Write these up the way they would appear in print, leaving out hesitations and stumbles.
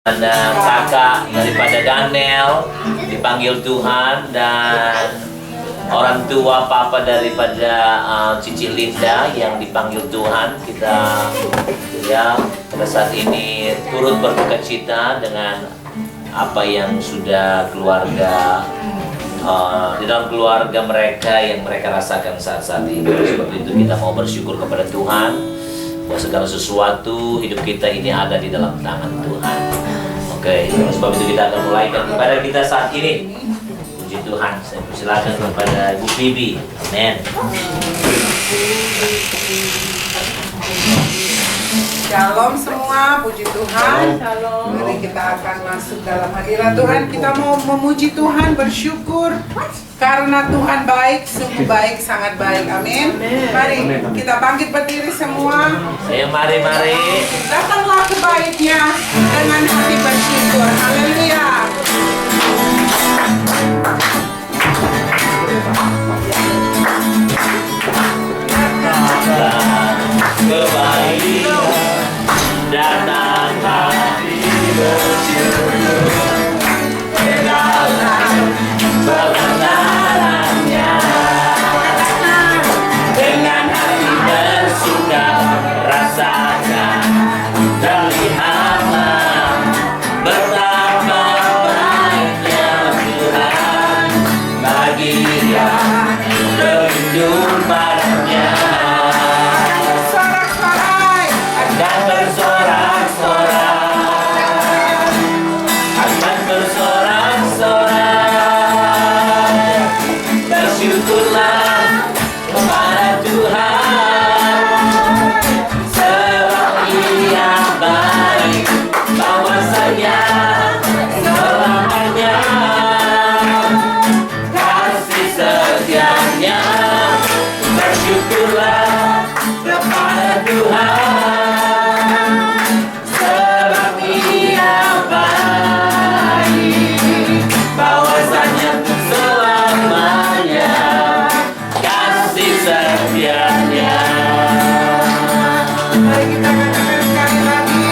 Dan kakak daripada Daniel dipanggil Tuhan, dan orang tua papa daripada Cici Linda yang dipanggil Tuhan. Kita ya pada saat ini turut bersukacita dengan apa yang sudah keluarga di dalam keluarga mereka yang mereka rasakan saat ini. Sebab itu kita mau bersyukur kepada Tuhan bahwa segala sesuatu hidup kita ini ada di dalam tangan Tuhan. Oke, sebab itu kita akan mulaikan kepada kita saat ini. Puji Tuhan, saya persilakan kepada Ibu Bibi. Amin. Shalom semua, puji Tuhan. Mari kita akan masuk dalam hadirat Tuhan. Kita mau memuji Tuhan, bersyukur karena Tuhan baik, sungguh baik, sangat baik. Amin. Mari kita bangkit berdiri semua. Mari. Datanglah ke baitnya dengan hati bersyukur. Haleluya. Kebaikan datang hati bersyukur ke dalam kebenarannya, dengan hati bersuka rasakan dan lihatlah betapa baiknya Tuhan bagi yang berlindung padanya. Bersyukurlah kepada Tuhan, sebab Ia baik, bahwasanya selamanya kasih setianya. Bersyukurlah kepada Tuhan, sebab Ia baik, bahwasanya selamanya kasih setianya. Mari kita katakan sekali lagi.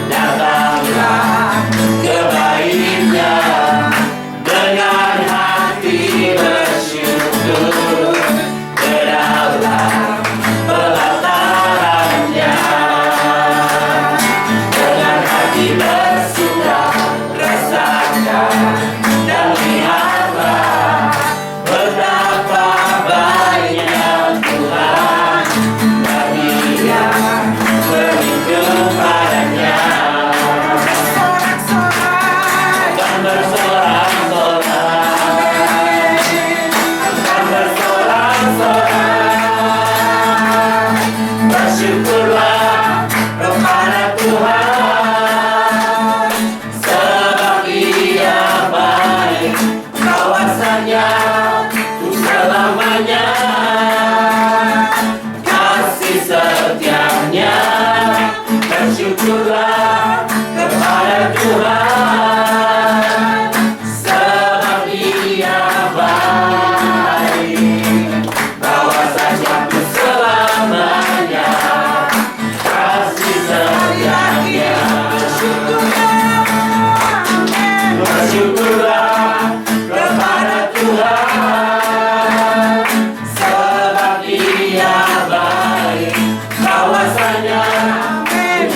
Datanglah kebaikannya dengan hati bersyukur ke dalam pelatarannya, dengan hati bersuka rasakan dan lihatlah betapa baiknya Tuhan bagi yang berlindung padanya. Dan bersorak-sorai, bersyukurlah kepada Tuhan, sebab Ia baik, bahwasanya selamanya kasih setianya. Bersyukurlah kepada Tuhan, sebab Ia baik, bahwasanya selamanya kasih setianya. Bersyukurlah kepada Tuhan, sebab Ia baik, bahwasanya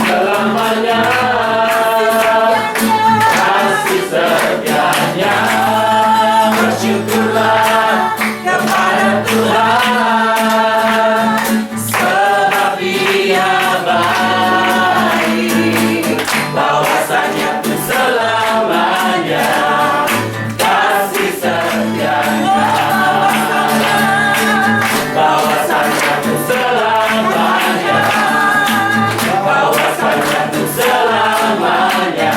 selamanya kasih setianya. Bersyukurlah kepada Tuhan, sebab Ia baik, bahwasanya selamanya kasih setianya. Bahwasanya selamanya, bahwasanya selamanya,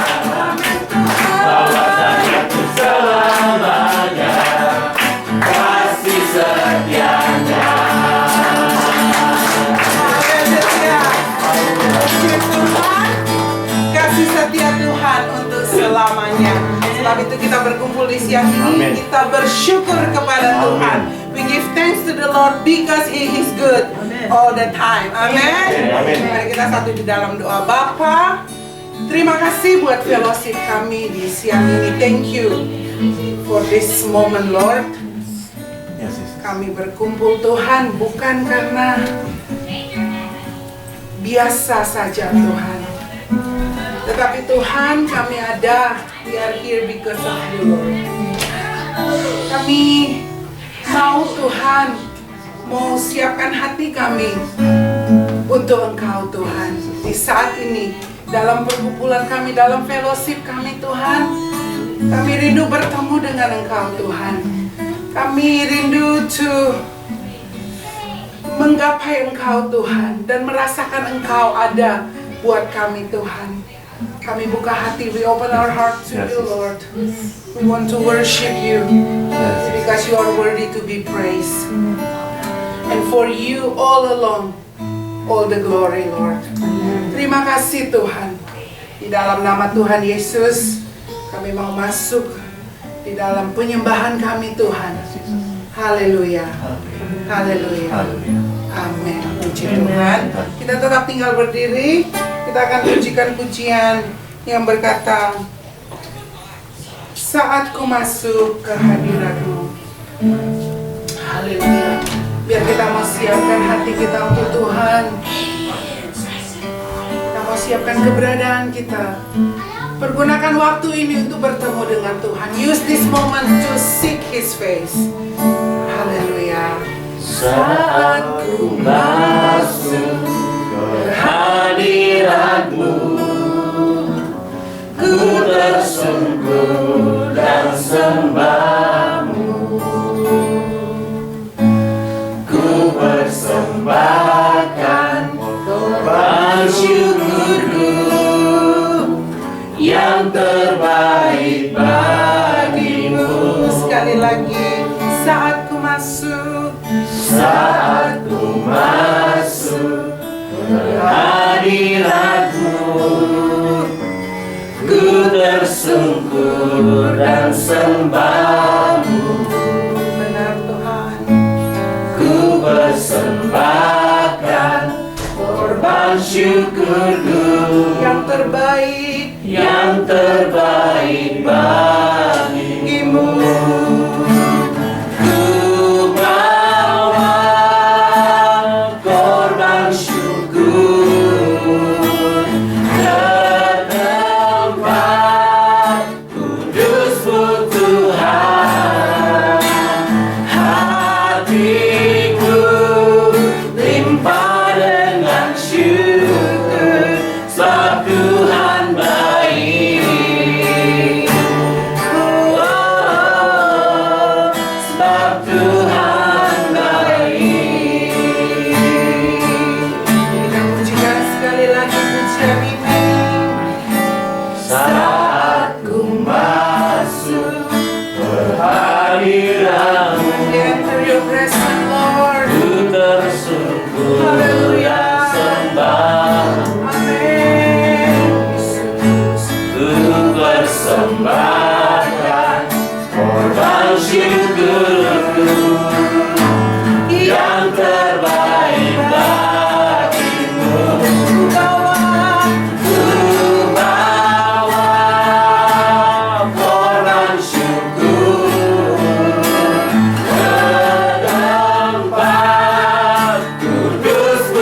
bahwasanya selamanya kasih setianya. Kasih setia Tuhan untuk selamanya. Sebab itu kita berkumpul di siang ini, kita bersyukur kepada Tuhan. We give thanks to the Lord because He is good all the time. Amen. Mari kita satu di dalam doa. Bapa Terima kasih buat fellowship kami di siang ini. Thank you for this moment, Lord. Yes, yes. Kami berkumpul Tuhan bukan karena biasa saja Tuhan, tetapi Tuhan kami ada, we are here because of you, Lord. Kami mau Tuhan, mau siapkan hati kami untuk Engkau Tuhan. Di saat ini, dalam perkumpulan kami, dalam fellowship kami Tuhan, kami rindu bertemu dengan Engkau Tuhan. Kami rindu menggapai Engkau Tuhan dan merasakan Engkau ada buat kami Tuhan. Kami buka hati, we open our heart to Yes, you, yes. Lord. We want to worship you because you are worthy to be praised. And for you all alone, all the glory, Lord. Terima kasih Tuhan. Di dalam nama Tuhan Yesus, kami mau masuk di dalam penyembahan kami Tuhan. Haleluya. Haleluya. Haleluya. Amin. Puji Tuhan. Kita tetap tinggal berdiri. Kita akan pujikan pujian yang berkata, saat ku masuk ke hadirat-Mu. Haleluya. Biar kita mau siapkan hati kita untuk Tuhan. Kita mau siapkan keberadaan kita. Pergunakan waktu ini untuk bertemu dengan Tuhan. Use this moment to seek His face. Haleluya. Saat ku masuk ke hadirat-Mu, ku tersungkur dan sembah-Mu. Ku persembahkan korban syukurku yang terbaik bagimu. Sekali lagi, saat ku masuk, Saat ku masuk ke hadirat-Mu, ku tersungkur dan sembah-Mu. benar Tuhan. Ku persembahkan korban syukurku Yang terbaik bagimu. Ku bawa korban syukur ke tempat kudus-Mu Tuhan. Hatiku limpah dengan syukur sebab Tuhan baik. Oh, sebab Tuhan baik. Kita pujikan sekali lagi pujian ini. Saat ku masuk ke hadirat-Mu, We enter your presence, Lord. ku tersungkur Haleluya. dan sembah. Amin. Yesus. Ku persembahkan korban syukurku yang terbaik bagimu. Ku bawa korban syukur ke tempat kudus-Mu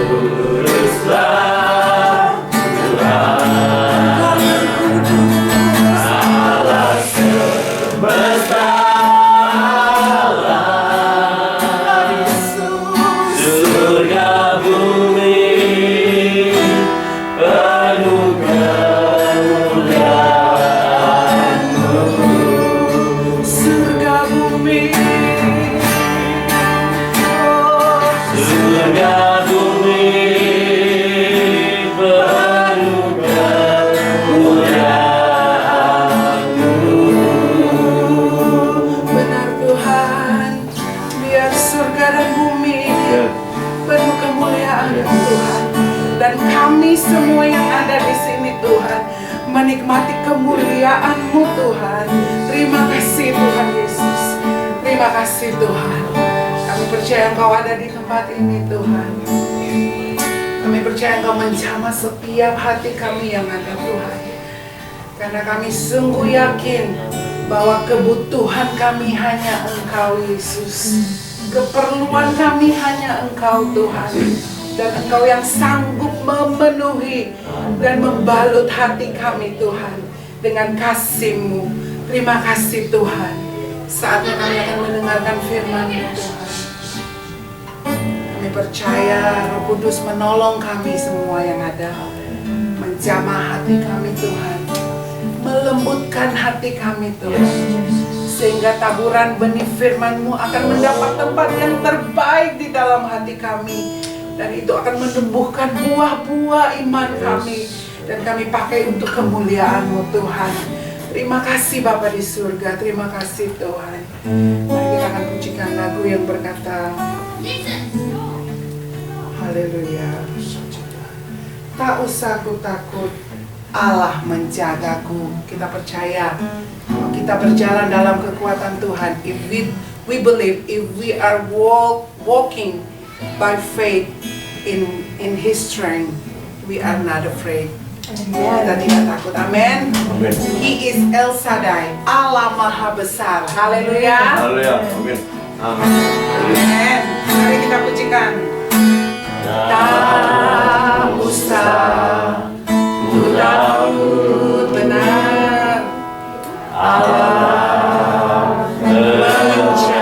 kuduslah Tuhan Allah semesta alam, surga bumi penuh kemuliaan-Mu. Surga bumi, Surga bumi penuh kemuliaan-Mu. benar Tuhan, biar surga dan bumi penuh kemuliaan Tuhan. Dan kami semua yang ada di sini Tuhan, menikmati kemuliaan-Mu Tuhan. Terima kasih Tuhan Yesus. Terima kasih Tuhan. Kami percaya Engkau ada di tempat ini Tuhan. Kami percaya Engkau menjamah setiap hati kami yang ada Tuhan. Karena kami sungguh yakin bahwa kebutuhan kami hanya Engkau Yesus. Keperluan kami hanya Engkau Tuhan. Dan Engkau yang sanggup memenuhi dan membalut hati kami Tuhan dengan kasih-Mu. Terima kasih Tuhan. Saatnya kami akan mendengarkan firman-Mu Tuhan. Kami percaya Roh Kudus menolong kami semua yang ada, menjamah hati kami Tuhan, melembutkan hati kami Tuhan, sehingga taburan benih firman-Mu akan mendapat tempat yang terbaik di dalam hati kami, dan itu akan menumbuhkan buah-buah iman kami, dan kami pakai untuk kemuliaan-Mu Tuhan. Terima kasih Bapa di surga, terima kasih Tuhan. Mari kita akan pujikan lagu yang berkata, haleluya. Tak usah ku takut, Allah menjagaku. Kita percaya, kita berjalan dalam kekuatan Tuhan. If we believe, if we are walking by faith in His strength, we are not afraid. Kita tidak takut. Amin. Amin. He is El Shaddai, Allah Maha Besar. Haleluya. Haleluya. Amin. Amin. Amin. Mari kita pujikan. Tak usah ku takut, benar Allah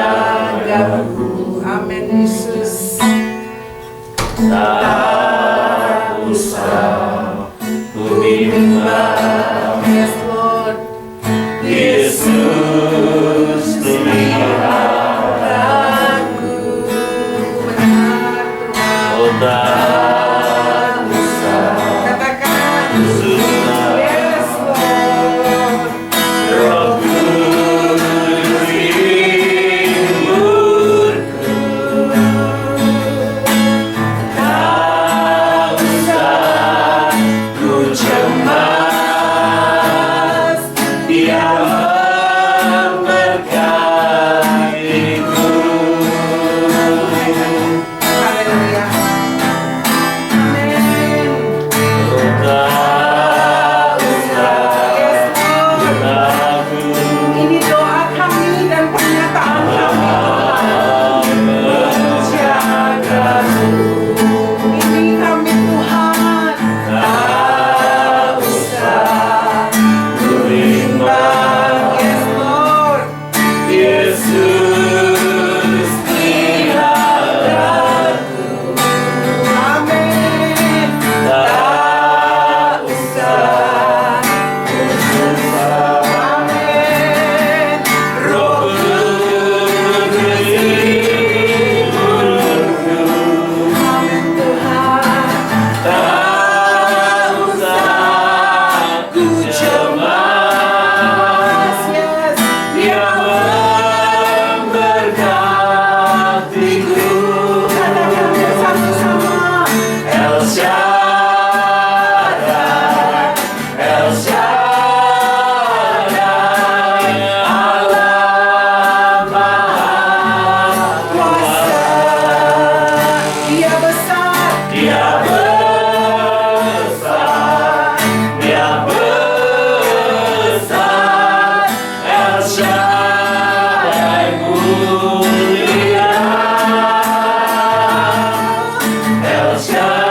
menjagaku. Amin Yesus. Tak usah ku bimbang, Yes Lord. Yesus melihat Aku benar Tuhan. oh tak usah Katakan. susah Yes Lord. Roh Kudus hiburku. Tak usah ku cemas, Dia memberkatiku. Haleluya. Amin. Oh tak usah Yes Lord. takut, Ini doa kami dan pernyataan kami menjagamu. Ini kami Tuhan. Tak usah ku bimbang, Yes Lord. Yesus lihat Amin. tak usah ku susah. Amin. Roh Kudus hiburku. Amin Tuhan. Tak usah ku cemas, Yes. Dia memberkatiku. Katakan bersama-sama. El Shaddai, El Shaddai, Allah Maha Kuasa. Dia besar. Dia besar, Dia besar, El Shaddai mulia, El Shaddai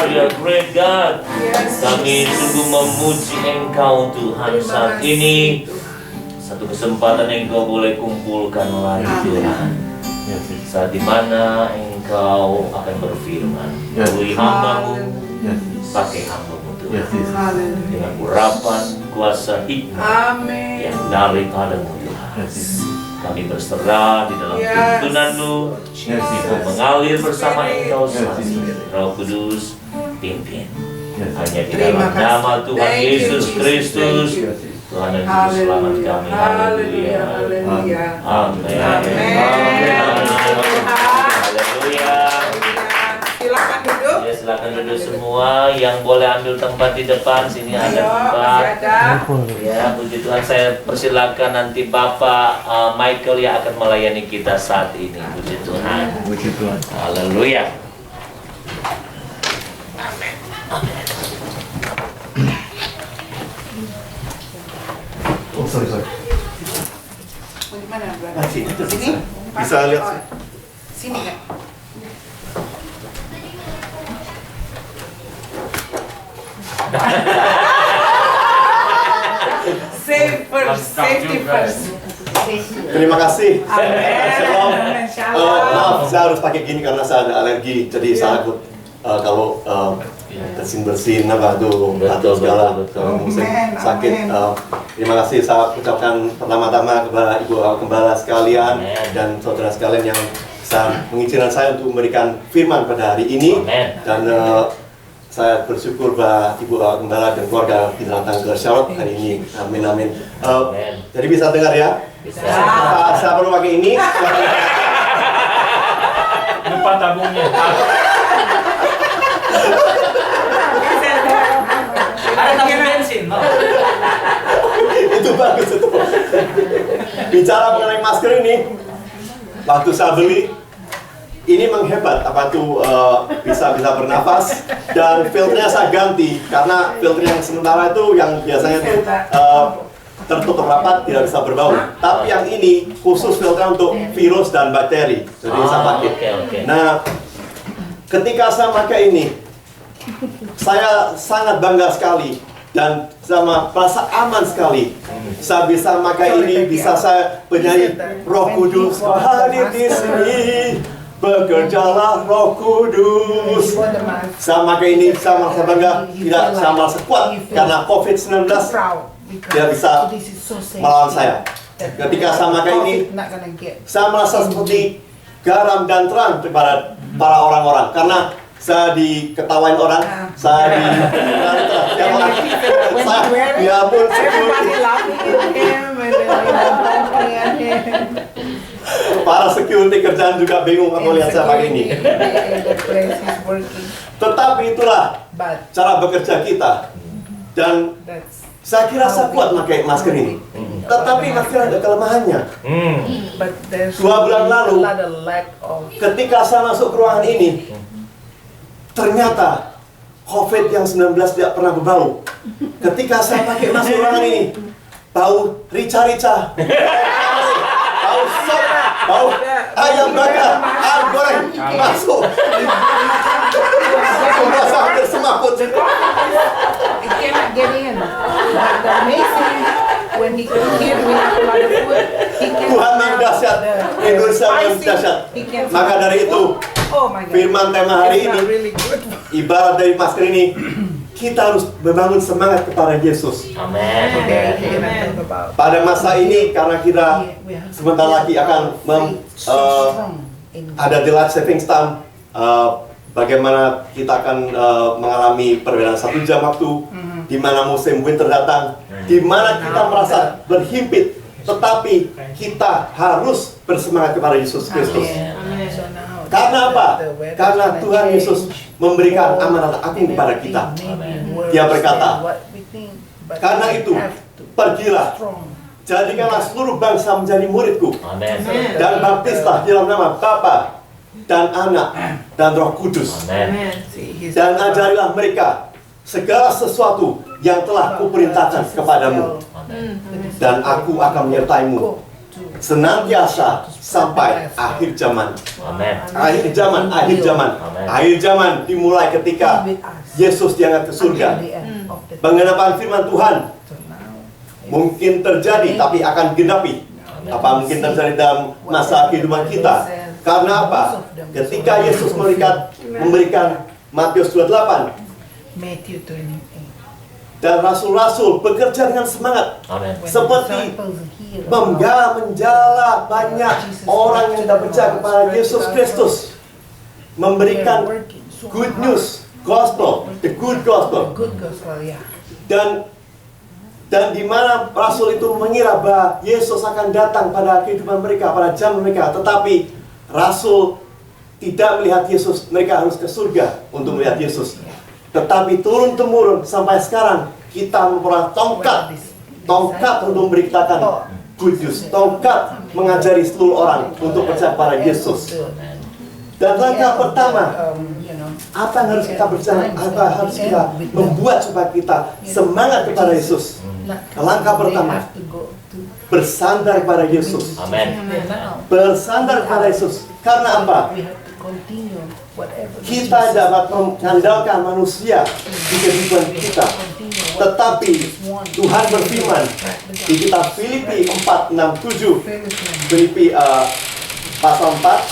You are great God. Yes. Kami sungguh memuji Engkau Tuhan saat ini. Satu kesempatan yang Engkau boleh kumpulkan lagi Tuhan. Yes, yes. Saat dimana Engkau akan berfirman melalui hamba-Mu, Yes, pakai hamba-Mu Tuhan, yes, yes. Haleluya. dengan urapan kuasa hikmat Amin. yang daripada-Mu Tuhan. Yes, yes. Kami berserah di dalam Yes. tuntunan-Mu, Yes, yes. Engkau mengalir bersama Engkau Yes, sendiri. yes. Roh Kudus pimpin. Yes, Hanya di Terima dalam kasih. nama Tuhan Thank you, Yesus Jesus. Kristus, Thank you. Tuhan dan Juru Selamat kami. Haleluya. Haleluya. Haleluya. Amin. Amin. Haleluya. Silakan duduk. Ya, silakan duduk semua. Yang boleh ambil tempat di depan sini ada Ayo, tempat. masih ada. Ya, puji Tuhan, saya persilakan nanti Bapak Michael yang akan melayani kita saat ini. Puji Tuhan. Puji Tuhan. Haleluya. Oh, sorry. Mau di mana, Bro? Sini. Sini? Bisa lihat Oh, sih. sini kan? Save first, safety first. Terima kasih. Shalom. Amin. Shalom. Maaf, saya harus pakai gini karena saya ada alergi. Jadi saya takut kalau bersin-bersin apa tuh atau segala kalau musim sakit. Terima kasih saya ucapkan pertama-tama kepada Ibu Gembala sekalian dan saudara sekalian yang mengizinkan saya untuk memberikan firman pada hari ini. Dan saya bersyukur bahwa Ibu Gembala dan keluarga bisa datang ke Charlotte hari ini. Amin, amin. Jadi bisa dengar ya? Bisa. Saya perlu pakai ini. Lupa tabungnya. Ada tabung bensin, no? Itu bagus itu. Bicara mengenai masker ini, waktu saya beli, ini menghebat apa tuh bisa bernafas dan filternya saya ganti karena filter yang sementara itu yang biasanya tuh tertutup rapat tidak bisa berbau. Tapi yang ini khusus filter untuk virus dan bakteri. Jadi saya pakai. Oke. Nah, ketika saya pakai ini, saya sangat bangga sekali dan sama merasa aman sekali. Saya bisa pakai ini, bisa saya bernyanyi Roh Kudus hadir di sini, bekerjalah Roh Kudus. Saya pakai ini, saya merasa bangga, tidak saya merasa kuat karena COVID-19 tidak bisa melawan saya. Ketika saya pakai ini, saya merasa seperti garam dan terang kepada para orang-orang karena saya diketawain orang, saya ya pun para security kerjaan juga bingung apa lihat saya pakai ini. Tetapi itulah cara bekerja kita dan saya kira saya kuat pakai masker ini. Tetapi masker ada kelemahannya. 2 bulan lalu, ketika saya masuk ke ruangan ini, ternyata COVID yang 19 tidak pernah berbau. Ketika saya pakai masuk ruangan ini, bau rica-rica, bau sop, bau ayam bakar, ayam goreng masuk. Aku merasa hampir semaput. It cannot get in. But the amazing, when he comes here, we have a lot of food. He can Tuhan memang dahsyat, Indonesia memang dahsyat. Maka dari itu, Oh my God. firman tema hari It's ini, not really good. ibarat dari masker ini, kita harus membangun semangat kepada Yesus. Amin. Today, we're gonna talk about. Pada masa ini, karena kita We have to sebentar lagi akan so strong in ada the life saving time, bagaimana kita akan mengalami perbedaan 1 jam waktu, di mana musim winter datang, di mana kita merasa berhimpit, tetapi kita harus bersemangat kepada Yesus Kristus. Amen. So now, Karena apa? the weather's Karena gonna Tuhan Yesus change. memberikan Oh, amanat agung kepada everything kita. may be worse Dia berkata, than what we think, but Karena we itu, have to be pergilah, strong. jadikanlah seluruh bangsa menjadi muridku, Amin. dan baptislah di dalam nama Bapa dan Anak dan Roh Kudus. Amin. See, he's Dan ajarilah mereka segala sesuatu yang telah kuperintahkan kepadamu, dan aku akan menyertaimu senantiasa sampai akhir zaman. Amin. Akhir zaman, akhir zaman. Amin. Akhir zaman dimulai ketika Yesus diangkat ke surga. Pengenapan firman Tuhan mungkin terjadi tapi akan genapi. Apa mungkin terjadi dalam masa kehidupan kita? Karena apa? Ketika Yesus memberikan Matius 28 Matthew 28. dan rasul-rasul bekerja dengan semangat Amin. seperti menjala banyak orang yang tidak percaya kepada Yesus Kristus, memberikan good news, gospel, the good gospel. Good gospel, yeah. Dan di mana rasul itu mengira bahwa Yesus akan datang pada kehidupan mereka, pada zaman mereka, tetapi rasul tidak melihat Yesus, mereka harus ke surga untuk melihat Yesus. Tetapi turun-temurun sampai sekarang kita memperoleh tongkat untuk memberitakan good news, tongkat mengajari seluruh orang untuk percaya pada Yesus. Dan langkah pertama, apa yang harus kita berjalan, apa yang harus kita membuat supaya kita semangat kepada Yesus? Langkah pertama, bersandar pada Yesus. Amin. Bersandar pada Yesus. Karena apa? Kita dapat mengandalkan manusia di kehidupan kita. Tetapi Tuhan berfirman di kitab Filipi 4:6-7, Filipi pasal 4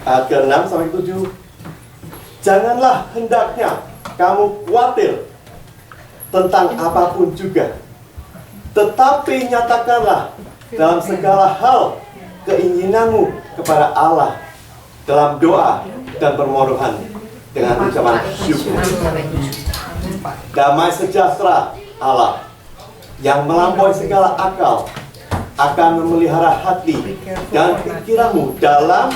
ayat ke-6 sampai 7. Janganlah hendaknya kamu khawatir tentang apapun juga, tetapi nyatakanlah dalam segala hal keinginanmu kepada Allah dalam doa dan permohonan dengan ucapan syukur. Damai sejahtera Allah yang melampaui segala akal akan memelihara hati dan pikiranmu dalam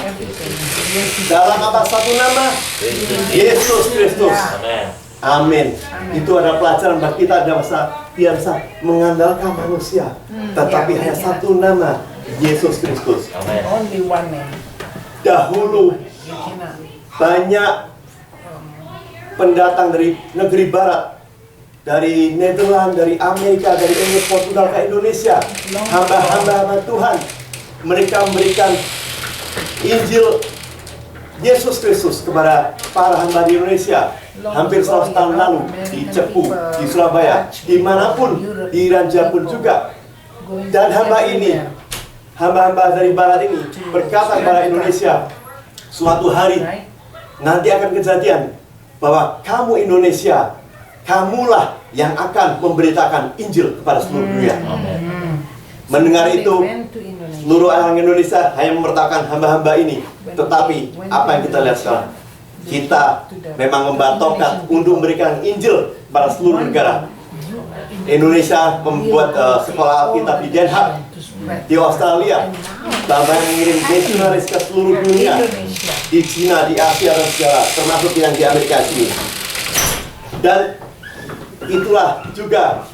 apa? Satu nama, Yesus Kristus. Amin. Amin. Itu adalah pelajaran bagi kita dalam masa biasa mengandalkan manusia, tetapi hanya satu nama, Yesus Kristus. Amin. Only one name. Dahulu You cannot. banyak pendatang dari negeri barat, dari Nederland, dari Amerika, dari Inggris, Portugal ke Indonesia, hamba-hamba Tuhan, mereka memberikan Injil Yesus Kristus kepada para hamba di Indonesia. Hampir 100 tahun lalu di Cepu, di Surabaya, dimanapun, di Ranca pun juga. Dan hamba ini, hamba-hamba dari barat ini berkata kepada Indonesia, suatu hari nanti akan kejadian bahwa kamu Indonesia, kamulah yang akan memberitakan Injil kepada seluruh dunia. Mendengar itu, seluruh orang Indonesia hanya memberitakan hamba-hamba ini. Tetapi apa yang kita lihat sekarang? Kita memang membatokkan untuk memberikan Injil pada seluruh negara. Indonesia membuat sekolah Alkitab di Den Haag, di Australia, bahkan mengirim misionaris ke seluruh dunia, di Cina, di Asia dan segala, termasuk yang di Amerika sini. Dan itulah juga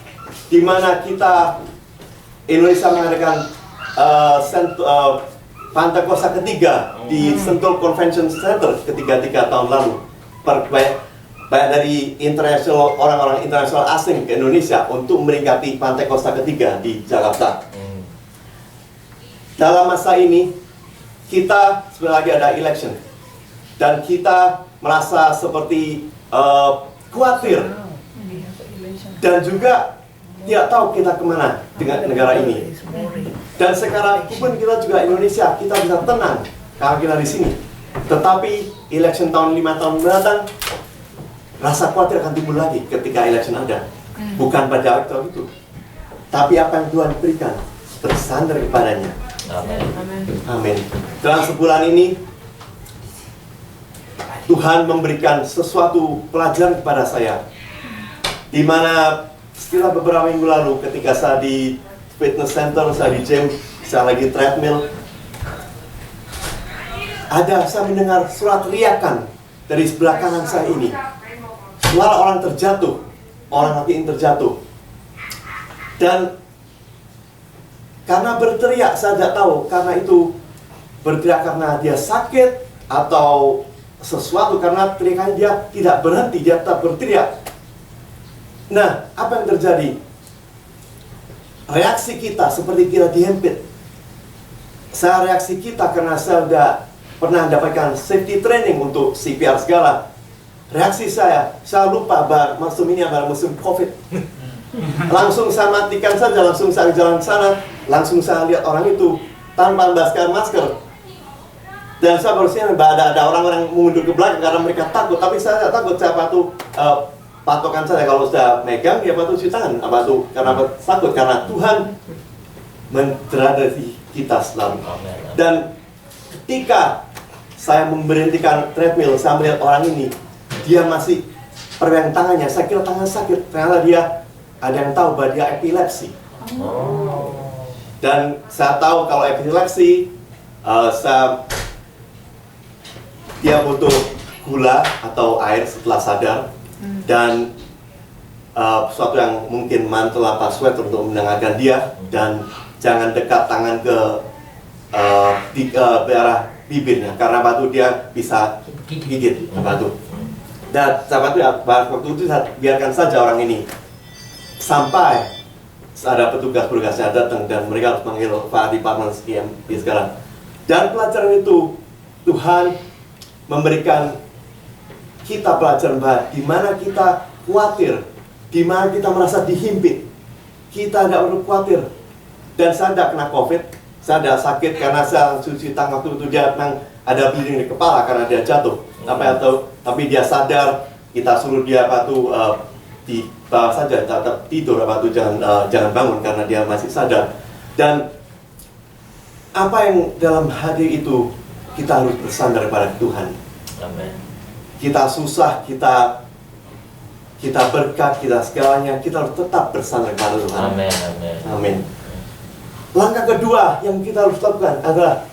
di mana kita Indonesia mengadakan Pentakosta ketiga di Sentul Convention Center ketiga 3 tahun lalu. Banyak dari internasional, orang-orang internasional asing ke Indonesia untuk meringati Pentakosta ketiga di Jakarta. Dalam masa ini kita sebentar lagi ada election dan kita merasa seperti khawatir dan juga tidak tahu kita kemana dengan negara ini. Dan sekarang pun kita juga Indonesia, kita bisa tenang karena kita di sini. Tetapi election tahun 5 tahun mendatang, rasa khawatir akan timbul lagi ketika election ada. Bukan pada waktu itu, tapi apa yang Tuhan berikan, bersandar kepadanya. Amin. Dalam sebulan ini Tuhan memberikan sesuatu pelajaran kepada saya, di mana setelah beberapa minggu lalu ketika saya di fitness center, saya di gym, saya lagi treadmill, saya mendengar suara teriakan dari sebelah kanan saya ini. Suara orang terjatuh, orang laki ini terjatuh. Dan karena berteriak, saya tidak tahu karena itu berteriak karena dia sakit atau sesuatu, karena teriakannya dia tidak berhenti, dia tetap berteriak. Nah, apa yang terjadi? reaksi kita seperti kita dihimpit. Reaksi kita karena saya sudah pernah mendapatkan safety training untuk CPR segala. Reaksi saya lupa musim ini adalah musim COVID. Langsung saya matikan saja, langsung saya jalan sana, langsung saya lihat orang itu tanpa membaskan masker. Dan saya berusaha ada orang-orang mundur ke belakang karena mereka takut, tapi saya tidak takut, saya patokan saya kalau sudah megang, dia patuh cuci tangan, karena takut, karena Tuhan berada di kita selalu. Dan ketika saya memberhentikan treadmill, saya melihat orang ini, dia masih peregang tangannya, saya kira tangan sakit, ternyata dia ada yang tahu bahwa dia epilepsi. Dan saya tahu kalau epilepsi, dia butuh gula atau air setelah sadar, dan sesuatu yang mungkin mantel apa sweater untuk menenangkan dia, dan jangan dekat tangan ke daerah bibirnya karena batu dia bisa gigit batu. Dan sahabat itu waktu itu biarkan saja orang ini sampai ada petugas-petugasnya datang dan mereka harus manggil Pak Departemen sekian di sekarang. Dan pelajaran itu Tuhan memberikan kita pelajaran bahwa di mana kita khawatir, di mana kita merasa dihimpit, kita tidak perlu khawatir. Dan saya tidak kena COVID, saya tidak sakit karena saya cuci tangan waktu itu dia memang ada bleeding di kepala karena dia jatuh. Tapi dia sadar, kita suruh dia di bawah saja, tetap tidur jangan bangun karena dia masih sadar. Dan apa yang dalam hati itu kita harus bersandar pada Tuhan. Amin. Kita susah, kita berkat, kita segalanya, kita harus tetap bersandar pada Tuhan. Amin. Amin. Amin. Langkah kedua yang kita harus lakukan adalah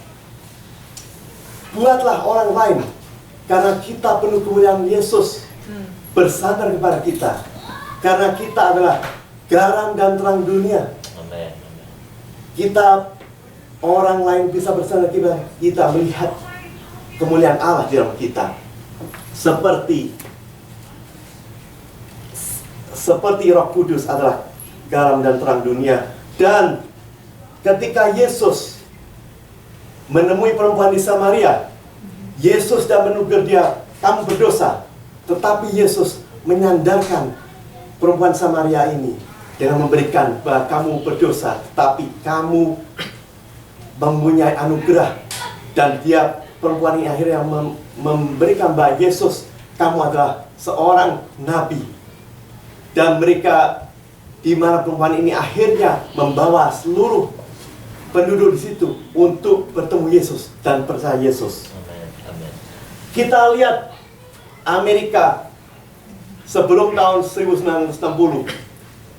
buatlah orang lain, karena kita penuh kemuliaan Yesus bersandar kepada kita, karena kita adalah garam dan terang dunia. Amin. Kita, orang lain bisa bersandar kita melihat kemuliaan Allah di dalam kita, seperti Roh Kudus adalah garam dan terang dunia. Dan ketika Yesus menemui perempuan di Samaria, Yesus sudah menegur dia, kamu berdosa. Tetapi Yesus menyandarkan perempuan Samaria ini dengan memberikan bahwa kamu berdosa, tetapi kamu mempunyai anugerah. Dan dia, perempuan ini akhirnya memberikan bahwa Yesus, kamu adalah seorang nabi. Dan mereka, di mana perempuan ini akhirnya membawa seluruh penduduk di situ untuk bertemu Yesus dan percaya Yesus. Amin. Kita lihat Amerika sebelum tahun 1960,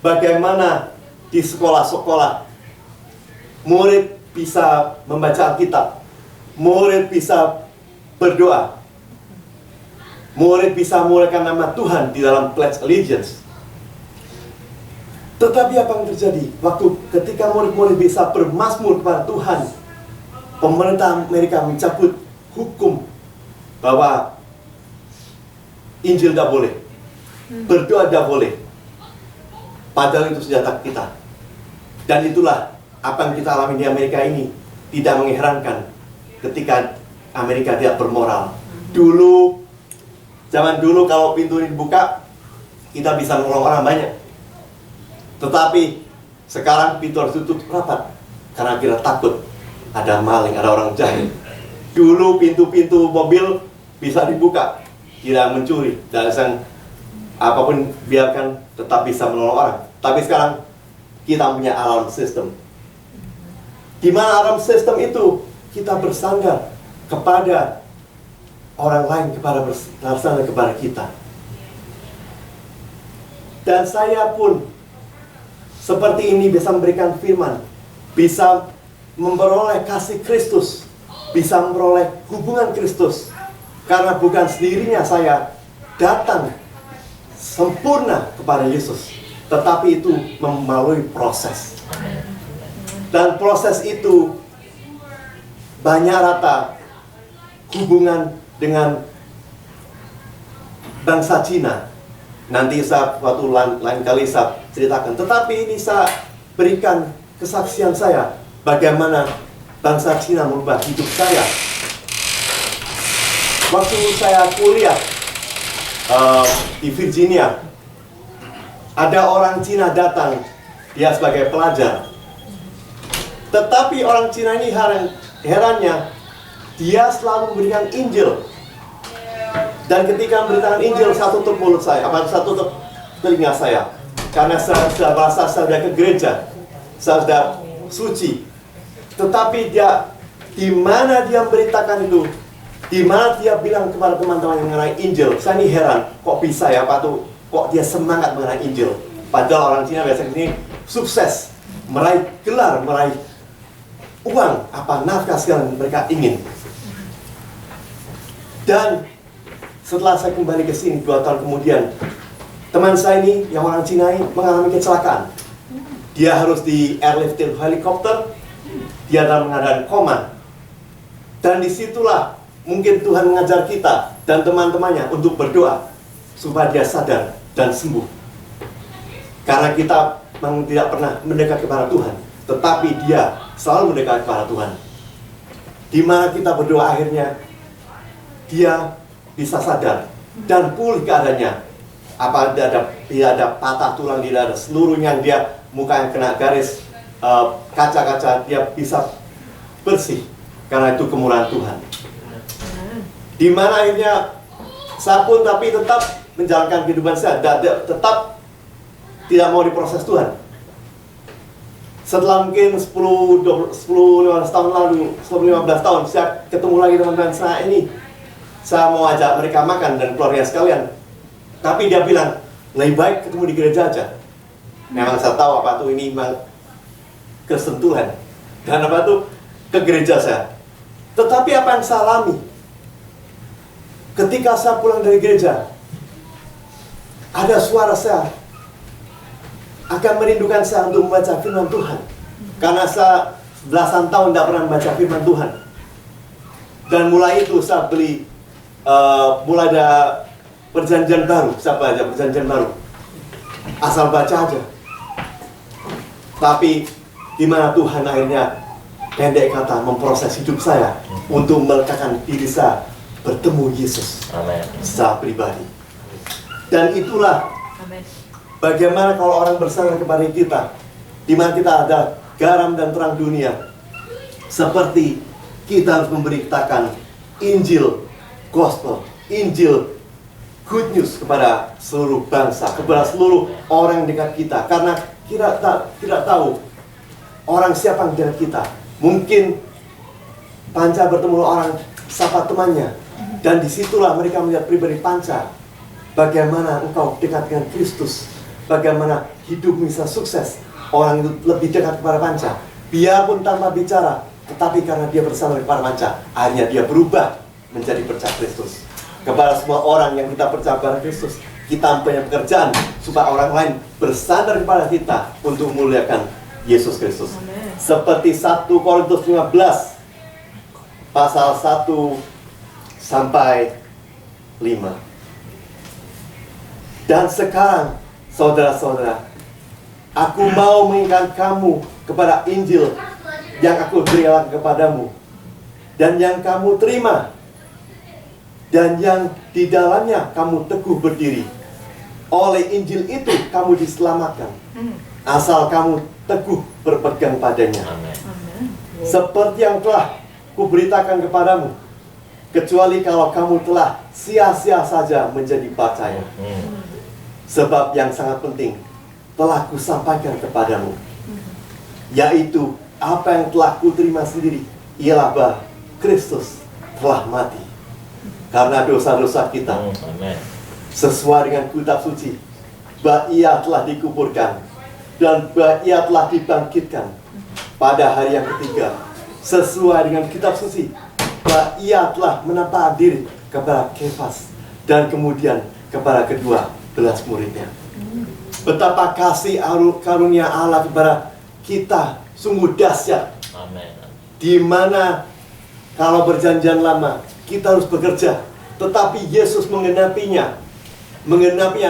bagaimana di sekolah-sekolah murid bisa membaca Alkitab, murid bisa berdoa, murid bisa memulakan nama Tuhan di dalam Pledge Allegiance. Tetapi apa yang terjadi? Ketika murid-murid bisa bermazmur kepada Tuhan, pemerintah Amerika mencabut hukum bahwa Injil tidak boleh, berdoa tidak boleh. Padahal itu senjata kita. Dan itulah apa yang kita alami di Amerika ini. Tidak mengherankan ketika Amerika tidak bermoral. Zaman dulu kalau pintu ini dibuka, kita bisa menolong orang banyak. Tetapi sekarang pintu harus tutup rapat karena kita takut ada maling, ada orang jahat. Dulu pintu-pintu mobil bisa dibuka, tidak mencuri, dan apapun biarkan tetap bisa menolong orang. Tapi sekarang kita punya alarm system. Di mana alarm system itu kita bersandar kepada orang lain, bersandar kepada kita. Dan saya pun seperti ini bisa memberikan firman, bisa memperoleh kasih Kristus, bisa memperoleh hubungan Kristus. Karena bukan sendirinya saya datang sempurna kepada Yesus, tetapi itu melalui proses. Dan proses itu banyak rata hubungan dengan bangsa Cina. Nanti waktu lain kali saya ceritakan. Tetapi ini saya berikan kesaksian saya bagaimana bangsa Cina merubah hidup saya. Waktu saya kuliah di Virginia, ada orang Cina datang, dia sebagai pelajar. Tetapi orang Cina ini herannya, dia selalu memberikan Injil. Dan ketika memberitakan Injil, saya tutup mulut saya, saya tutup telinga saya. Karena saya sudah merasa saya sudah ke gereja, saya sudah suci. Tetapi dia, di mana dia memberitakan itu, di mana dia bilang kepada teman-teman yang mengenai Injil, saya ini heran, kok bisa ya Pak tuh, kok dia semangat mengenai Injil. Padahal orang Cina biasanya ini sukses, meraih gelar, meraih uang, nafkah segala mereka ingin. Dan setelah saya kembali ke sini 2 tahun kemudian, teman saya ini yang orang Cina ini mengalami kecelakaan. Dia harus di airlifted helikopter, dia dalam keadaan koma. Dan disitulah mungkin Tuhan mengajar kita dan teman-temannya untuk berdoa supaya dia sadar dan sembuh. Karena kita memang tidak pernah mendekat kepada Tuhan, tetapi dia selalu mendekat kepada Tuhan. Di mana kita berdoa akhirnya dia bisa sadar dan pulih keadaannya. Tidak ada patah tulang, tidak ada seluruhnya, dia muka yang kena garis kaca-kaca, dia bisa bersih karena itu kemurahan Tuhan. Di mana akhirnya saya pun tapi tetap menjalankan kehidupan saya, tetap tidak mau diproses Tuhan. Setelah mungkin 10-15 tahun lalu, 15 tahun, saya ketemu lagi teman-teman saya ini. Saya mau ajak mereka makan dan keluarga sekalian. Tapi dia bilang, lebih baik ketemu di gereja aja. Memang saya tahu apa tuh ini memang kesentuhan. Dan apa tuh ke gereja saya. Tetapi apa yang saya alami? Ketika saya pulang dari gereja, ada suara saya akan merindukan saya untuk membaca firman Tuhan. Karena saya belasan tahun tidak pernah membaca firman Tuhan. Dan mulai itu saya mulai ada perjanjian baru, saya baca perjanjian baru. Asal baca aja. Tapi di mana Tuhan akhirnya pendek kata memproses hidup saya untuk melekatkan diri saya bertemu Yesus secara pribadi. Dan itulah bagaimana kalau orang bersandar kepada kita, di mana kita ada garam dan terang dunia. Seperti kita harus memberitakan Injil, Gospel, Injil, Good News kepada seluruh bangsa, kepada seluruh orang yang dekat kita. Karena kita tidak tahu orang siapa yang dekat kita. Mungkin Panca bertemu orang, sapa temannya, dan disitulah mereka melihat pribadi Panca. Bagaimana engkau dekat dengan Kristus, bagaimana hidup bisa sukses. Orang itu lebih dekat kepada Panca, biarpun tanpa bicara, tetapi karena dia bersama kepada Panca, akhirnya dia berubah menjadi percaya Kristus. Kepada semua orang yang kita percaya kepada Kristus, kita punya pekerjaan supaya orang lain bersandar kepada kita untuk memuliakan Yesus Kristus. Seperti 1 Korintus 15 pasal 1 sampai 5. Dan sekarang, saudara-saudara, aku mau mengingatkan kamu kepada Injil yang aku berikan kepadamu, dan yang kamu terima, dan yang di dalamnya kamu teguh berdiri. Oleh Injil itu kamu diselamatkan, asal kamu teguh berpegang padanya. Seperti yang telah kuberitakan kepadamu, kecuali kalau kamu telah sia-sia saja menjadi percaya. Sebab yang sangat penting telah kusampaikan kepadamu, yaitu apa yang telah kuterima sendiri, ialah bahwa Kristus telah mati karena dosa-dosa kita, sesuai dengan kitab suci, bahwa ia telah dikuburkan dan bahwa ia telah dibangkitkan pada hari yang ketiga, sesuai dengan kitab suci, bahwa ia telah menampakkan diri kepada Kefas dan kemudian kepada kedua belas muridnya. Betapa kasih karunia Allah kepada kita sungguh dahsyat. Di mana kalau perjanjian lama kita harus bekerja, tetapi Yesus mengenapinya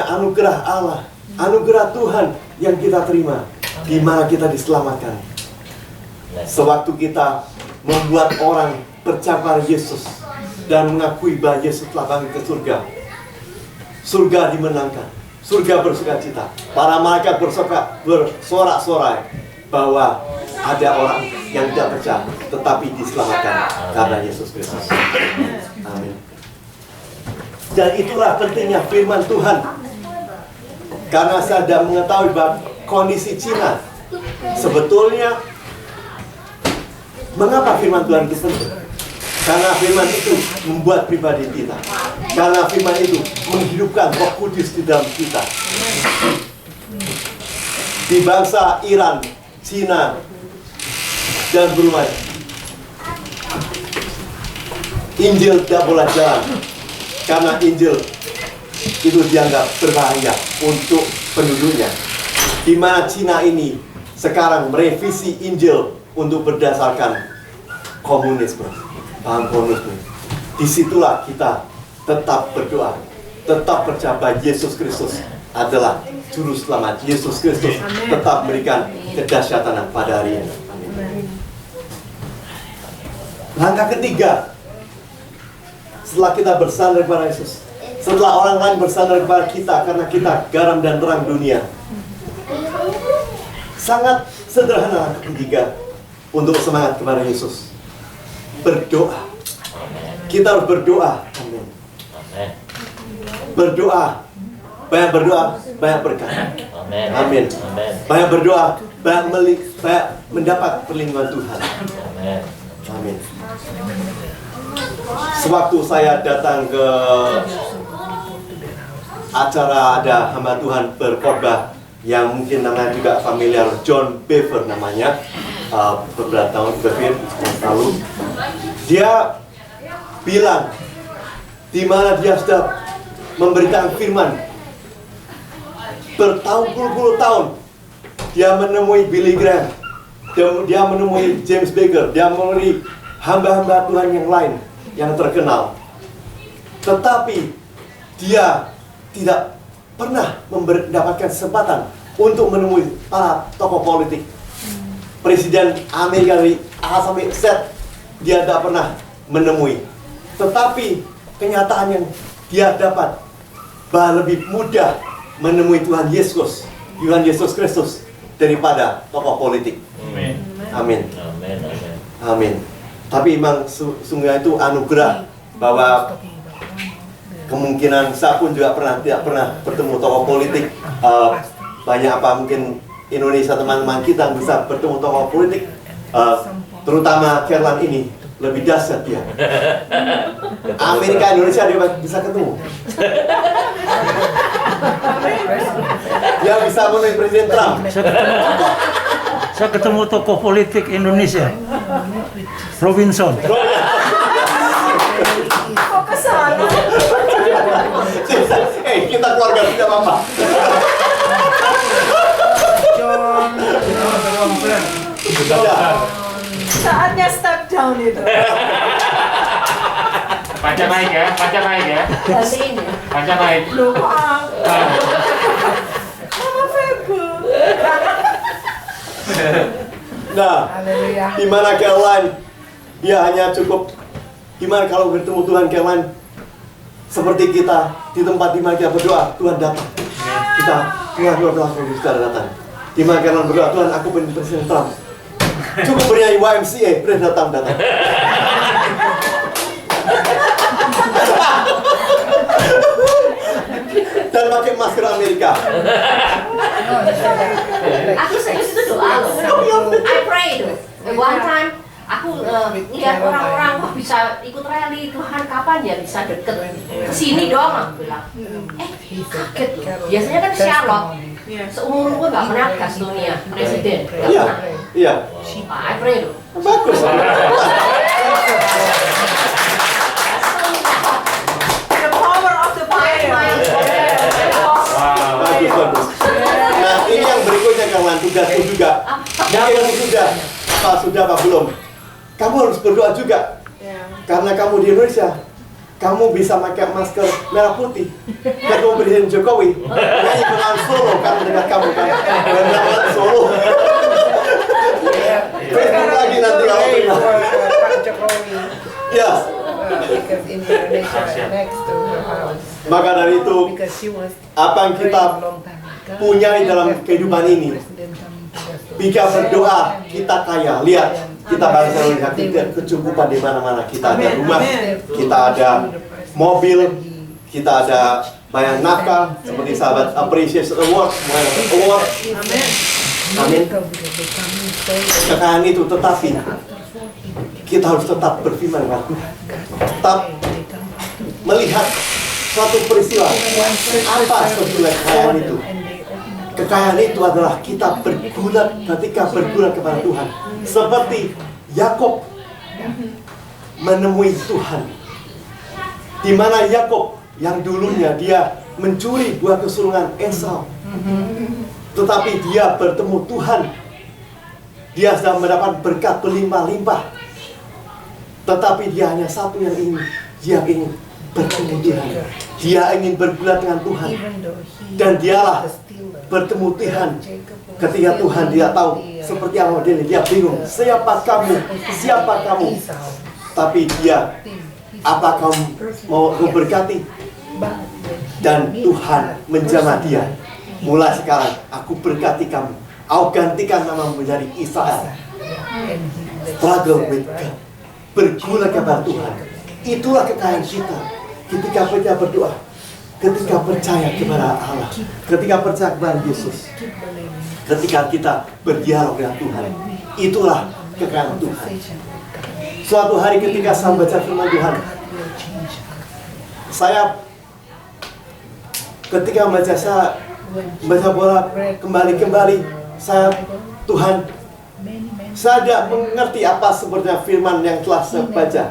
anugerah Allah, anugerah Tuhan yang kita terima. di mana kita diselamatkan. Sewaktu kita membuat orang percaya pada Yesus dan mengakui bahwa Yesus telah bangkit ke surga, surga dimenangkan, surga bersukacita. Para malaikat bersorak-sorai bahwa ada orang yang tidak percaya tetapi diselamatkan karena Yesus Kristus. Amin. Dan itulah pentingnya firman Tuhan. Karena saya sudah mengetahui bahwa kondisi Cina sebetulnya, mengapa firman Tuhan itu penting? Karena firman itu membuat pribadi kita. Karena firman itu menghidupkan Roh Kudus di dalam kita. Di bangsa Iran, Cina, dan Brunei, Injil tidak boleh jalan. Karena Injil itu dianggap berbahaya untuk penduduknya. Di mana Cina ini sekarang merevisi Injil untuk berdasarkan komunisme, paham komunisme. Disitulah kita tetap berdoa, tetap percaya bahwa Yesus Kristus adalah Juru Selamat. Yesus Kristus tetap memberikan kedahsyatan pada hari ini. Langkah ketiga, setelah kita bersandar kepada Yesus, setelah orang lain bersandar kepada kita karena kita garam dan terang dunia, sangat sederhana ketiga untuk semangat kepada Yesus. Berdoa. Kita harus berdoa. Amin. Berdoa. Banyak berdoa, banyak berkat. Amin. Banyak berdoa, banyak mendapat perlindungan Tuhan. Amin. Sewaktu saya datang ke acara, ada hamba Tuhan berkhotbah yang mungkin namanya juga familiar, John Bevere namanya, beberapa tahun lalu. Dia bilang di mana dia sudah memberitakan firman bertahun-puluh tahun. Dia menemui Billy Graham, dia menemui James Baker, dia menemui hamba-hamba Tuhan yang lain yang terkenal. Tetapi dia tidak pernah mendapatkan kesempatan untuk menemui para tokoh politik. Presiden Amerika dari A sampai Z dia tidak pernah menemui. Tetapi kenyataan yang dia dapat bahwa lebih mudah menemui Tuhan Yesus Kristus daripada tokoh politik. Amin. Amin. Tapi memang sungguh itu anugerah bahwa kemungkinan saya pun juga tidak pernah bertemu tokoh politik. Banyak apa mungkin Indonesia teman-teman kita bisa bertemu tokoh politik, terutama Kerlan ini lebih dahsyat dia. Amerika Indonesia dia bisa ketemu. Dia bisa menemui Presiden Trump. Saya ketemu tokoh politik Indonesia, Robinson. Kok kesana? Kita keluarga tidak apa-apa. Saatnya step down itu. Pajak naik ya, pajak naik ya. Pajak naik. Lupa. Mama Febo. Nah, Haleluya. di mana Caroline, dia hanya cukup. Gimana kalau bertemu Tuhan Caroline seperti kita di tempat di mana kita berdoa, Tuhan datang. Tuhan kita datang. Di mana Caroline berdoa, Tuhan aku pengen Presiden Trump. Cukup bernyanyi YMCA, Presiden datang. Dan pakai masker Amerika. Aku serius itu doa loh. I pray itu. One time aku lihat orang-orang kok bisa ikut rally, Tuhan kapan ya bisa deket kesini doang aku bilang. Kaget loh. Biasanya kan Charlotte. Seumur gue gak pernah ke Estonia presiden. Gak pernah. Iya. I pray loh. Bagus. The power of the prayer. Bagus. Nah, ini yang berikutnya kawan, tugasku juga. Yang sudah apa belum? Kamu harus berdoa juga. Karena kamu di Indonesia, kamu bisa pakai masker merah putih. Ketemu Presiden Jokowi, nyanyi dengan Solo, karena dengan kamu kan. Dengan Solo. Siap. next to her house. Maka dari itu, Because she was apa yang kita praying long time ago. punyai dalam kehidupan ini, President coming to the store. jika berdoa kita kaya. Lihat, kita bangsa melihat tidak kecukupan di mana-mana. Kita ada rumah, kita ada mobil, kita ada banyak nafkah, seperti sahabat Appreciation Award, award. Amin. Kekayaan itu, tetapi kita harus tetap berfirman dengan Tuhan, tetap melihat suatu peristiwa. Apa sebetulnya kekayaan itu? Kekayaan itu adalah kita bergulat ketika bergulat kepada Tuhan. Seperti Yakob menemui Tuhan, di mana Yakob yang dulunya dia mencuri buah kesulungan Esau, tetapi dia bertemu Tuhan. Dia sudah mendapat berkat berlimpah-limpah, tetapi dia hanya satu yang ingin, dia ingin bertemu Tuhan. Dia ingin bergulat dengan Tuhan, dan dialah bertemu Tuhan. Ketika Tuhan dia tahu seperti apa dia bingung, siapa kamu, siapa kamu. Tapi dia, apa kamu mau berkati? Dan Tuhan menjamah dia. Mulai sekarang aku berkati kamu. Aku gantikan namamu menjadi Israel. Struggle with God. Bergulat kepada Tuhan. Itulah kekayaan kita. Ketika kita berdoa, ketika percaya kepada Allah, ketika percaya kepada Yesus, ketika kita berdialog dengan Tuhan, itulah kekayaan Tuhan. Suatu hari ketika saya baca firman Tuhan, saya ketika baca bola kembali, saya Tuhan, saya tidak mengerti apa sebenarnya firman yang telah saya baca.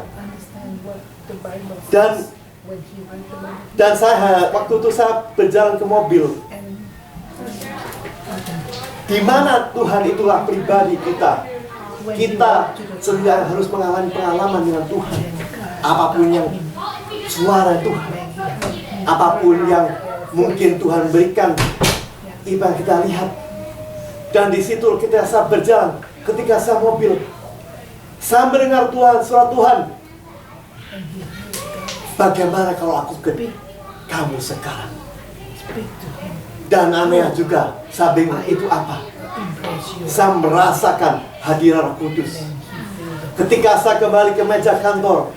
Dan saya waktu itu saya berjalan ke mobil, di mana Tuhan itulah pribadi kita. Kita sendiri harus mengalami pengalaman dengan Tuhan. Apapun yang suara Tuhan, apapun yang mungkin Tuhan berikan, itu yang kita lihat. Dan di situ kita saya berjalan, ketika saya mobil, saya mendengar Tuhan, suara Tuhan. Bagaimana kalau aku ke kamu sekarang? Dan aneh juga, saya bingung itu apa? Saya merasakan hadirat Roh Kudus. Ketika saya kembali ke meja kantor,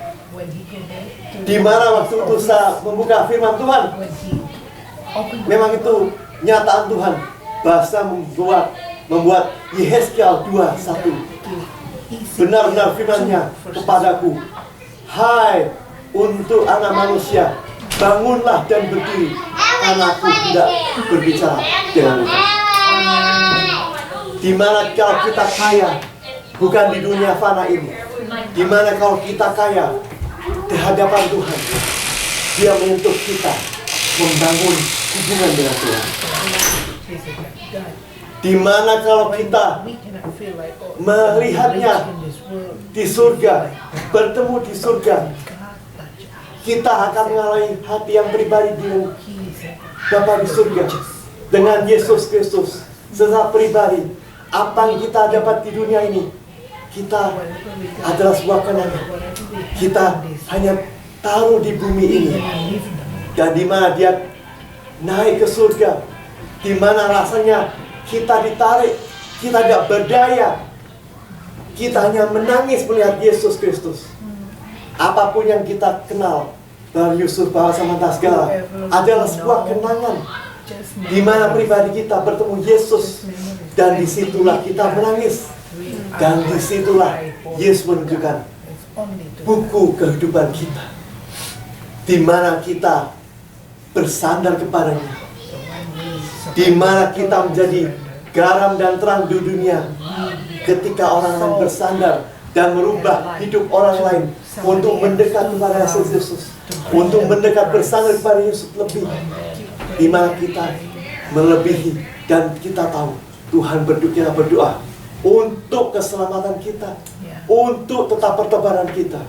di mana waktu itu saya membuka firman Tuhan, memang itu nyataan Tuhan. Bahasa membuat Yehezkiel 2:1. Benar-benar firman-Nya kepadaku, hai untuk anak manusia, bangunlah dan berdiri, karena aku tidak berbicara dengan engkau. Di mana kalau kita kaya, bukan di dunia fana ini. Di mana kalau kita kaya di hadapan Tuhan, Dia menuntut kita membangun hubungan dengan Tuhan. Di mana kalau kita melihatnya di surga, bertemu di surga, kita akan mengalami hati yang pribadi dengan Bapa di surga, dengan Yesus Kristus secara pribadi. Apa yang kita dapat di dunia ini, kita adalah sebuah kenangan. Kita hanya taruh di bumi ini, dan di mana Dia naik ke surga, di mana rasanya kita ditarik, kita tidak berdaya, kita hanya menangis melihat Yesus Kristus. Apapun yang kita kenal dari Yusuf bahasa mata segala adalah sebuah kenangan, di mana pribadi kita bertemu Yesus, dan disitulah kita menangis, dan disitulah Yesus menunjukkan buku kehidupan kita, di mana kita bersandar kepadanya, di mana kita menjadi garam dan terang di dunia. Ketika orang lain bersandar dan merubah hidup orang lain untuk mendekat kepada Yesus, untuk mendekat bersandar kepada Yesus lebih, di mana kita melebihi, dan kita tahu Tuhan kita berdoa untuk keselamatan kita, untuk tetap pertobatan kita,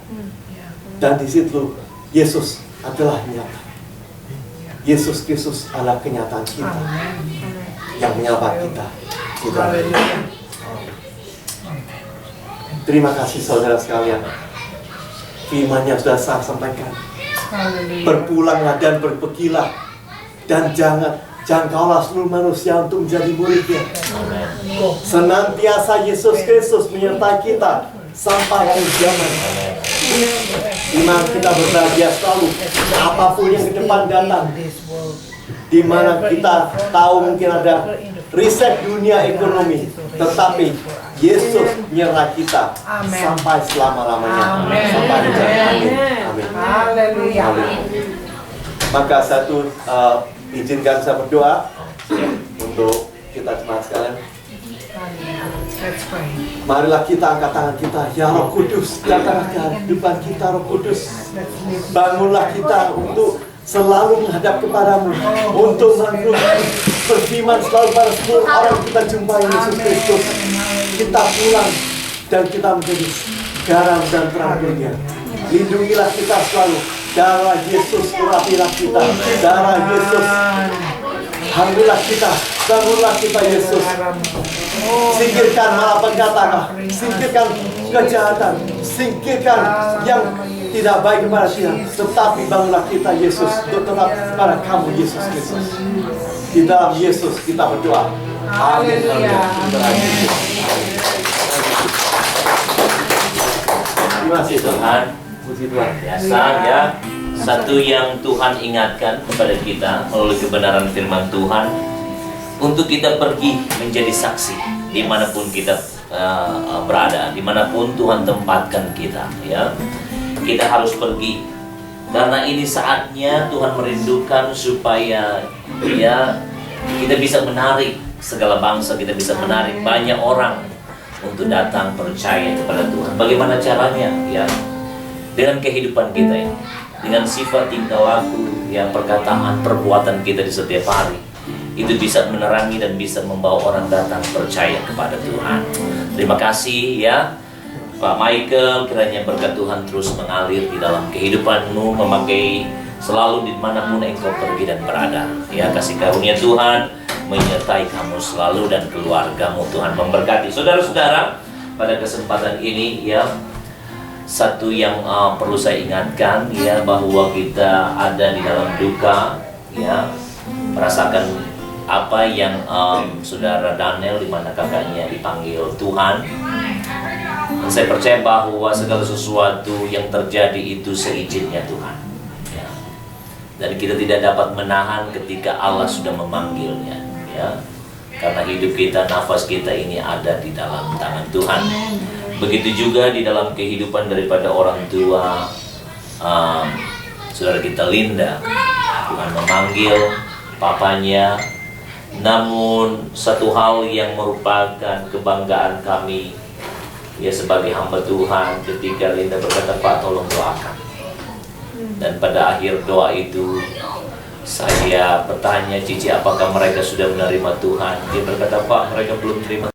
dan di situ Yesus adalah nyata. Yesus Kristus adalah kenyataan kita yang menyapa kita. Terima kasih saudara sekalian. Firman yang sudah saya sampaikan Berpulanglah dan berpergilah, dan jangkaulah seluruh manusia untuk menjadi muridnya. Senantiasa Yesus Kristus menyertai kita sampai akhir zaman. Di mana kita berbahagia selalu, apapun yang ke depan datang. Di mana kita tahu mungkin ada riset dunia ekonomi, tetapi Yesus menyertai kita sampai selama-lamanya. Sampai akhir zaman. Amin. Haleluya. Maka izinkan saya berdoa untuk kita jemaat sekalian. Let's pray. Marilah kita angkat tangan kita. Ya Roh Kudus, datanglah ke kehidupan kita, Roh Kudus. Bangunlah kita untuk selalu menghadap kepadamu, untuk berfirman selalu pada seluruh orang yang kita jumpai Yesus Kristus. Kita pulang dan kita menjadi garam dan terang dunia. Lindungilah kita selalu. Darah Yesus urapilah kita. Darah Yesus hamillah kita. Bangunlah kita Yesus. Singkirkan malapetaka, singkirkan kejahatan, singkirkan yang tidak baik kepada kita. Tetapi bangunlah kita Yesus untuk tetap kepada kamu Yesus Kristus. Di dalam Yesus kita berdoa. Amin. Terima kasih Tuhan. Puji Tuhan. Biasa ya. Satu yang Tuhan ingatkan kepada kita melalui kebenaran firman Tuhan, untuk kita pergi menjadi saksi dimanapun kita berada, dimanapun Tuhan tempatkan kita, ya. Kita harus pergi karena ini saatnya Tuhan merindukan supaya ya kita bisa menarik segala bangsa, kita bisa menarik banyak orang untuk datang percaya kepada Tuhan. Bagaimana caranya? Ya, dengan kehidupan kita ini, dengan sifat tingkah laku, ya, perkataan, perbuatan kita di setiap hari. Itu bisa menerangi dan bisa membawa orang datang percaya kepada Tuhan. Terima kasih ya Pak Michael, kiranya berkat Tuhan terus mengalir di dalam kehidupanmu, memakai selalu dimanapun engkau pergi dan berada. Ya, kasih karunia Tuhan menyertai kamu selalu dan keluargamu. Tuhan memberkati. Saudara-saudara, pada kesempatan ini ya, satu yang perlu saya ingatkan ya, bahwa kita ada di dalam duka ya, merasakan apa yang saudara Daniel, di mana kakaknya dipanggil Tuhan. Dan saya percaya bahwa segala sesuatu yang terjadi itu seizinnya Tuhan ya. Dan kita tidak dapat menahan ketika Allah sudah memanggilnya ya. Karena hidup kita, nafas kita ini ada di dalam tangan Tuhan. Begitu juga di dalam kehidupan daripada orang tua saudara kita Linda. Tuhan memanggil papanya. Namun satu hal yang merupakan kebanggaan kami ya sebagai hamba Tuhan, ketika Linda berkata, "Pak, tolong doakan." Dan pada akhir doa itu saya bertanya, "Cici, apakah mereka sudah menerima Tuhan?" Dia berkata, "Pak, mereka belum terima